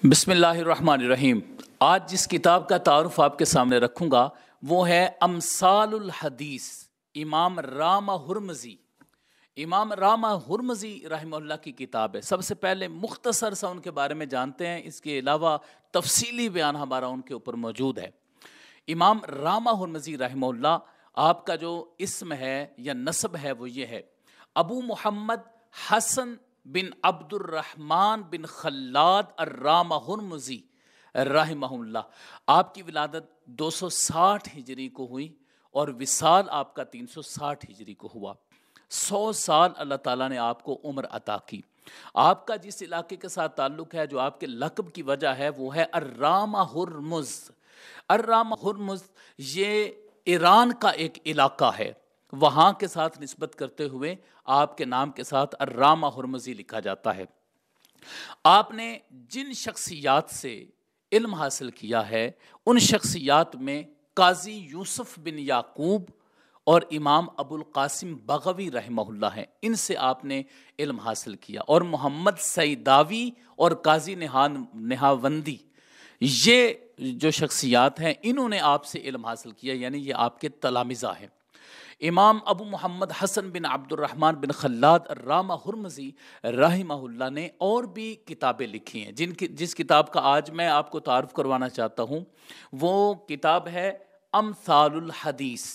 بسم اللہ الرحمن الرحیم۔ آج جس کتاب کا تعارف آپ کے سامنے رکھوں گا وہ ہے امثال الحدیث، امام رامہ ہرمزی۔ امام رامہ ہرمزی رحمہ اللہ کی کتاب ہے۔ سب سے پہلے مختصر سا ان کے بارے میں جانتے ہیں، اس کے علاوہ تفصیلی بیان ہمارا ان کے اوپر موجود ہے۔ امام رامہ ہرمزی رحمہ اللہ، آپ کا جو اسم ہے یا نسب ہے وہ یہ ہے: ابو محمد حسن بن عبد الرحمن بن خلاد الرامہ ہرمزی رحمہ اللہ۔ آپ کی ولادت 260 ہجری کو ہوئی اور وصال آپ کا 360 ہجری کو ہوا۔ 100 سال اللہ تعالیٰ نے آپ کو عمر عطا کی۔ آپ کا جس علاقے کے ساتھ تعلق ہے، جو آپ کے لقب کی وجہ ہے، وہ ہے الرامہ ہرمز۔ الرامہ ہرمز یہ ایران کا ایک علاقہ ہے، وہاں کے ساتھ نسبت کرتے ہوئے آپ کے نام کے ساتھ الرامہ ہرمزی لکھا جاتا ہے۔ آپ نے جن شخصیات سے علم حاصل کیا ہے، ان شخصیات میں قاضی یوسف بن یعقوب اور امام ابو القاسم بغوی رحمہ اللہ ہیں، ان سے آپ نے علم حاصل کیا، اور محمد سیداوی اور قاضی نہاوندی، یہ جو شخصیات ہیں انہوں نے آپ سے علم حاصل کیا، یعنی یہ آپ کے تلامذہ ہیں۔ امام ابو محمد حسن بن عبد الرحمن بن خلاد الرامہ ہرمزی رحمہ اللہ نے اور بھی کتابیں لکھی ہیں، جس کتاب کا آج میں آپ کو تعارف کروانا چاہتا ہوں وہ کتاب ہے امثال الحدیث۔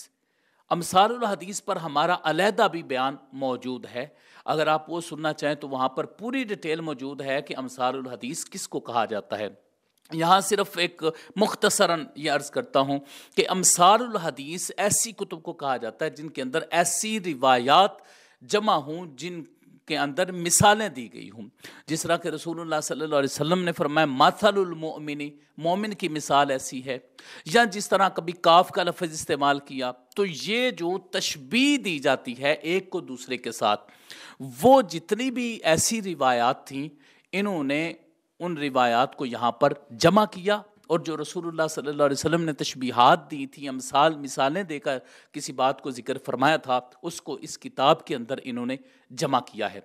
امثال الحدیث پر ہمارا علیحدہ بھی بیان موجود ہے، اگر آپ وہ سننا چاہیں تو وہاں پر پوری ڈیٹیل موجود ہے کہ امثال الحدیث کس کو کہا جاتا ہے۔ یہاں صرف ایک مختصراً یہ عرض کرتا ہوں کہ امثال الحدیث ایسی کتب کو کہا جاتا ہے جن کے اندر ایسی روایات جمع ہوں، جن کے اندر مثالیں دی گئی ہوں، جس طرح کہ رسول اللہ صلی اللہ علیہ وسلم نے فرمایا مثل المؤمن، مومن کی مثال ایسی ہے، یا جس طرح کبھی کاف کا لفظ استعمال کیا تو یہ جو تشبیہ دی جاتی ہے ایک کو دوسرے کے ساتھ، وہ جتنی بھی ایسی روایات تھیں انہوں نے ان روایات کو یہاں پر جمع کیا، اور جو رسول اللہ صلی اللہ علیہ وسلم نے تشبیہات دی تھی، مثالیں دے کر کسی بات کو ذکر فرمایا تھا، اس کو اس کتاب کے اندر انہوں نے جمع کیا ہے۔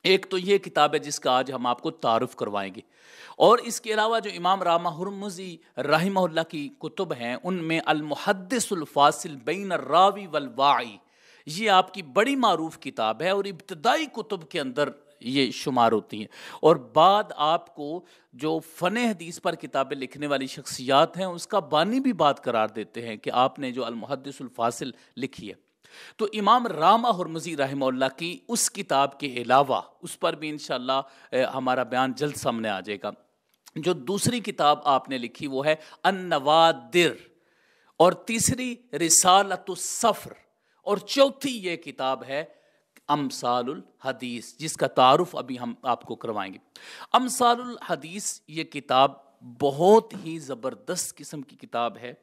ایک تو یہ کتاب ہے جس کا آج ہم آپ کو تعارف کروائیں گے، اور اس کے علاوہ جو امام رامہ ہرمزی رحمہ اللہ کی کتب ہیں ان میں المحدث الفاصل بین الراوی والواعی، یہ آپ کی بڑی معروف کتاب ہے اور ابتدائی کتب کے اندر یہ شمار ہوتی ہیں، اور بعد آپ کو جو فن حدیث پر کتابیں لکھنے والی شخصیات ہیں اس کا بانی بھی بات قرار دیتے ہیں کہ آپ نے جو المحدث الفاصل لکھی ہے۔ تو امام رامہ ہرمزی رحمہ اللہ کی اس کتاب کے علاوہ اس پر بھی انشاءاللہ ہمارا بیان جلد سامنے آ جائے گا۔ جو دوسری کتاب آپ نے لکھی وہ ہے النوادر، اور تیسری رسالۃ السفر، اور چوتھی یہ کتاب ہے امثال الحدیث، جس کا تعارف ابھی ہم آپ کو کروائیں گے۔ امثال الحدیث یہ کتاب بہت ہی زبردست قسم کی کتاب ہے،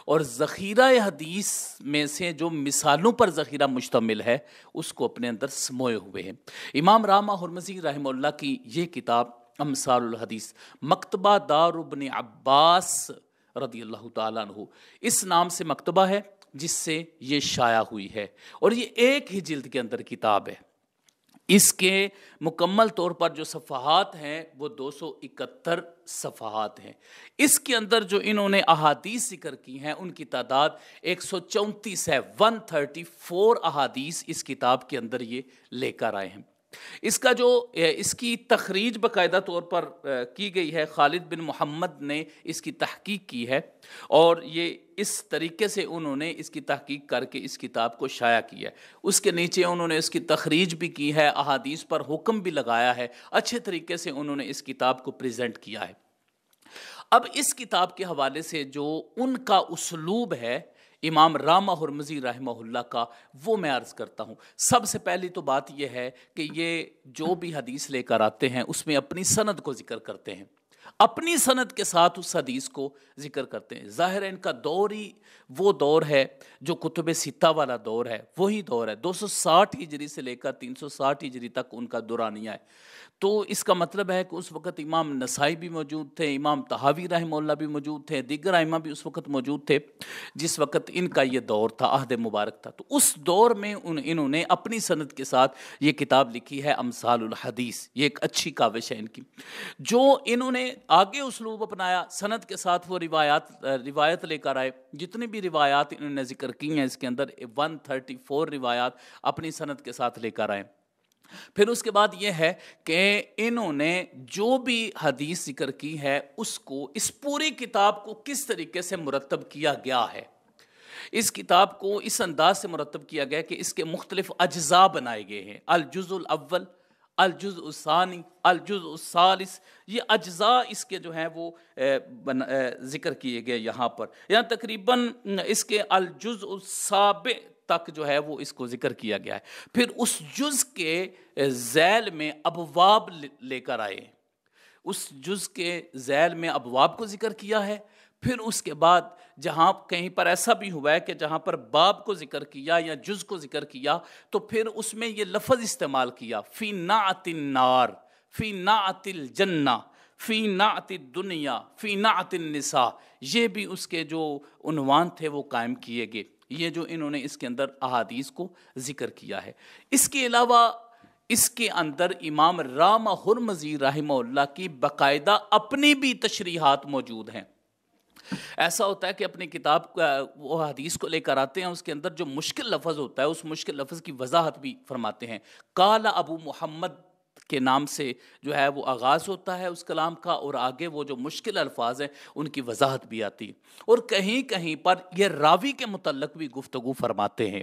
اور ذخیرہ حدیث میں سے جو مثالوں پر ذخیرہ مشتمل ہے اس کو اپنے اندر سموئے ہوئے ہیں۔ امام رامہ ہرمزی رحمہ اللہ کی یہ کتاب امثال الحدیث مکتبہ دار ابن عباس رضی اللہ تعالیٰ عنہ اس نام سے مکتبہ ہے جس سے یہ شائع ہوئی ہے، اور یہ ایک ہی جلد کے اندر کتاب ہے۔ اس کے مکمل طور پر جو صفحات ہیں وہ 271 صفحات ہیں۔ اس کے اندر جو انہوں نے احادیث ذکر کی ہیں ان کی تعداد 134 ہے، 134 احادیث اس کتاب کے اندر یہ لے کر آئے ہیں۔ اس کی تخریج باقاعدہ طور پر کی گئی ہے، خالد بن محمد نے اس کی تحقیق کی ہے، اور یہ اس طریقے سے انہوں نے اس کی تحقیق کر کے اس کتاب کو شائع کیا ہے۔ اس کے نیچے انہوں نے اس کی تخریج بھی کی ہے، احادیث پر حکم بھی لگایا ہے، اچھے طریقے سے انہوں نے اس کتاب کو پریزنٹ کیا ہے۔ اب اس کتاب کے حوالے سے جو ان کا اسلوب ہے امام رامہ ہرمزی رحمہ اللہ کا، وہ میں عرض کرتا ہوں۔ سب سے پہلی تو بات یہ ہے کہ یہ جو بھی حدیث لے کر آتے ہیں اس میں اپنی سند کو ذکر کرتے ہیں، اپنی سند کے ساتھ اس حدیث کو ذکر کرتے ہیں۔ ظاہر ہے ان کا دور ہی وہ دور ہے جو کتب ستہ والا دور ہے، وہی دور ہے، 260 ہجری سے لے کر 360 ہجری تک ان کا دورانیہ ہے۔ تو اس کا مطلب ہے کہ اس وقت امام نسائی بھی موجود تھے، امام طحاوی رحمہ اللہ بھی موجود تھے، دیگر ائمہ بھی اس وقت موجود تھے جس وقت ان کا یہ دور تھا، عہد مبارک تھا۔ تو اس دور میں انہوں نے اپنی سند کے ساتھ یہ کتاب لکھی ہے امثال الحدیث، یہ ایک اچھی کاوش ہے ان کی۔ جو انہوں نے آگے اسلوب اپنایا، سند کے ساتھ وہ روایت لے کر آئے. جتنی بھی روایات انہوں نے ذکر کی ہیں اس کے اندر 134 روایات اپنی سند کے ساتھ لے کر آئے. پھر اس کے بعد یہ ہے کہ انہوں نے جو بھی حدیث ذکر کی ہے اس کو، اس پوری کتاب کو کس طریقے سے مرتب کیا گیا ہے. اس کتاب کو اس انداز سے مرتب کیا گیا کہ اس کے مختلف اجزاء بنائے گئے ہیں. الجزء الاول، الجزء الثانی، الجزء الثالث، یہ اجزاء اس کے جو ہیں وہ ذکر کیے گئے یہاں پر. یہاں تقریباً اس کے الجزء السابع تک جو ہے وہ اس کو ذکر کیا گیا ہے. پھر اس جز کے ذیل میں ابواب لے کر آئے، اس جز کے ذیل میں ابواب کو ذکر کیا ہے. پھر اس کے بعد جہاں کہیں پر ایسا بھی ہوا ہے کہ جہاں پر باب کو ذکر کیا یا جز کو ذکر کیا تو پھر اس میں یہ لفظ استعمال کیا، فی نعت النار، فی نعت الجنہ، فی نعت الدنیا، فی نعت النساء. یہ بھی اس کے جو عنوان تھے وہ قائم کیے گئے، یہ جو انہوں نے اس کے اندر احادیث کو ذکر کیا ہے. اس کے علاوہ اس کے اندر امام رامہ ہرمزی رحمہ اللہ کی باقاعدہ اپنی بھی تشریحات موجود ہیں. ایسا ہوتا ہے کہ اپنی کتاب وہ حدیث کو لے کر آتے ہیں، اس کے اندر جو مشکل لفظ ہوتا ہے اس مشکل لفظ کی وضاحت بھی فرماتے ہیں. قال ابو محمد کے نام سے جو ہے وہ آغاز ہوتا ہے اس کلام کا، اور آگے وہ جو مشکل الفاظ ہیں ان کی وضاحت بھی آتی ہے. اور کہیں کہیں پر یہ راوی کے متعلق بھی گفتگو فرماتے ہیں.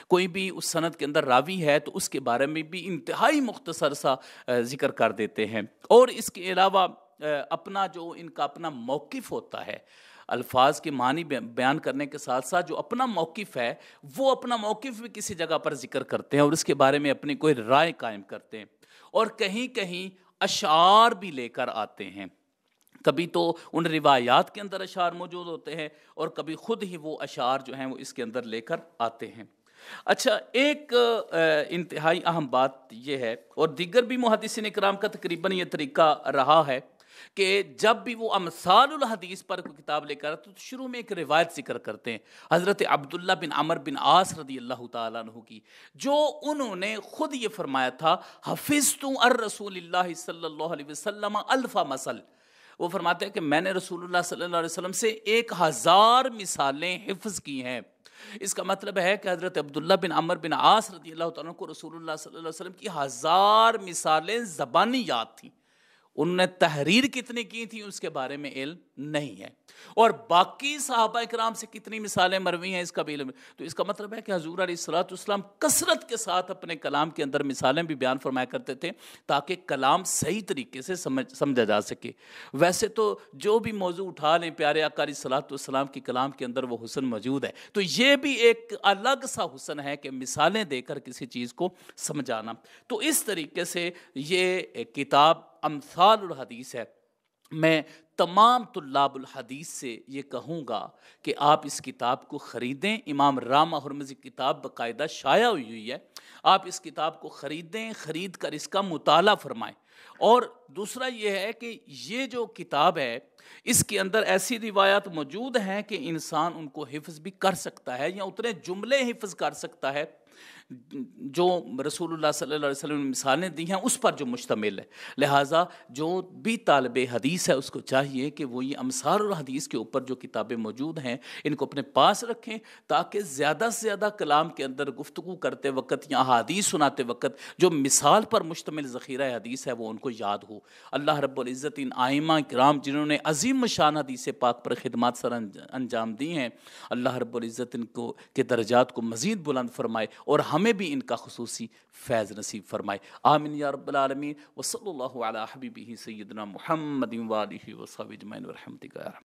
کوئی بھی اس سند کے اندر راوی ہے تو اس کے بارے میں بھی انتہائی مختصر سا ذکر کر دیتے ہیں. اور اس کے علاوہ اپنا جو ان کا اپنا موقف ہوتا ہے، الفاظ کے معنی بیان کرنے کے ساتھ ساتھ جو اپنا موقف ہے وہ اپنا موقف بھی کسی جگہ پر ذکر کرتے ہیں اور اس کے بارے میں اپنی کوئی رائے قائم کرتے ہیں. اور کہیں کہیں اشعار بھی لے کر آتے ہیں. کبھی تو ان روایات کے اندر اشعار موجود ہوتے ہیں اور کبھی خود ہی وہ اشعار جو ہیں وہ اس کے اندر لے کر آتے ہیں. اچھا، ایک انتہائی اہم بات یہ ہے، اور دیگر بھی محدثین کرام کا تقریباً یہ طریقہ رہا ہے کہ جب بھی وہ امثال الحدیث پر کوئی کتاب لے کر آتے تو شروع میں ایک روایت ذکر کرتے ہیں حضرت عبداللہ بن عمر بن عاص رضی اللہ تعالیٰ عنہ کی، جو انہوں نے خود یہ فرمایا تھا حفظت الرسول اللہ صلی اللہ علیہ وسلم الف مثل. وہ فرماتے ہیں کہ میں نے رسول اللہ صلی اللہ علیہ وسلم سے 1000 مثالیں حفظ کی ہیں. اس کا مطلب ہے کہ حضرت عبداللہ بن عمر بن عاص رضی اللہ تعالیٰ عنہ کو رسول اللہ صلی اللہ علیہ وسلم کی 1000 مثالیں زبانی یاد تھیں. انہوں نے تحریر کتنی کی تھی اس کے بارے میں علم نہیں ہے، اور باقی صحابہ کرام سے کتنی مثالیں مروی ہیں اس کا بھی علم. تو اس کا مطلب ہے کہ حضور علیہ الصلوۃ والسلام کثرت کے ساتھ اپنے کلام کے اندر مثالیں بھی بیان فرمایا کرتے تھے تاکہ کلام صحیح طریقے سے سمجھا جا سکے. ویسے تو جو بھی موضوع اٹھا لیں پیارے آقا علیہ الصلوۃ والسلام کی کلام کے اندر وہ حسن موجود ہے. تو یہ بھی ایک الگ سا حسن ہے کہ مثالیں دے کر کسی چیز کو سمجھانا. تو اس طریقے سے یہ کتاب امثال الحدیث ہے. میں تمام طلاب الحدیث سے یہ کہوں گا کہ آپ اس کتاب کو خریدیں. امام رامہ ہرمزی کتاب باقاعدہ شائع ہوئی ہے، آپ اس کتاب کو خریدیں، خرید کر اس کا مطالعہ فرمائیں. اور دوسرا یہ ہے کہ یہ جو کتاب ہے اس کے اندر ایسی روایات موجود ہیں کہ انسان ان کو حفظ بھی کر سکتا ہے یا اتنے جملے حفظ کر سکتا ہے جو رسول اللہ صلی اللہ علیہ وسلم نے مثالیں دی ہیں اس پر جو مشتمل ہے. لہٰذا جو بھی طالب حدیث ہے اس کو چاہیے کہ وہ یہ امثال الحدیث کے اوپر جو کتابیں موجود ہیں ان کو اپنے پاس رکھیں تاکہ زیادہ سے زیادہ کلام کے اندر گفتگو کرتے وقت یا حدیث سناتے وقت جو مثال پر مشتمل ذخیرہ حدیث ہے وہ ان کو یاد ہو. اللہ رب العزت ان ائمہ کرام جنہوں نے عظیم شان حدیث پاک پر خدمات سر انجام دی ہیں، اللہ رب العزت ان کو کے درجات کو مزید بلند فرمائے اور ہمیں بھی ان کا خصوصی فیض نصیب فرمائے. آمین یا رب العالمین. وصلی اللہ علی حبیبہ سیدنا محمد و آلہ وصحبہ اجمعین برحمتک یا رحمن.